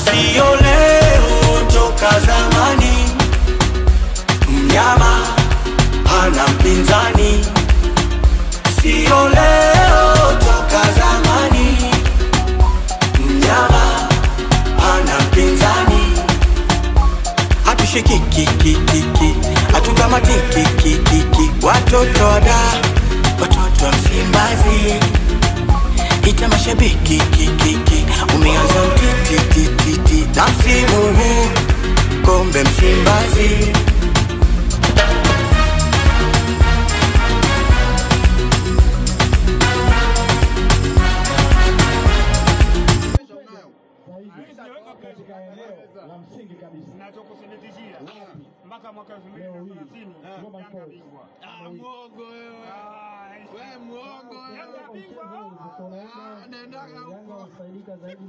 sio leo, toka zamani. Mnyama hana mpinzani, sio leo, toka zamani. Mnyama hana mpinzani. Hatushiki kiki, hatukamati kiki. Watoto wada, watoto wa Msimbazi, ita mashabiki kiki. Umeanza mtiti, na msimu huu kombe Msimbazi. Katika eneo la msingi kabisa ninachokuthibitishia mpaka mwaka 2030 Yanga bingwa. Muongo wewe. Wewe muongo wewe. Yanga bingwa. Yanga wasaidika zaidi.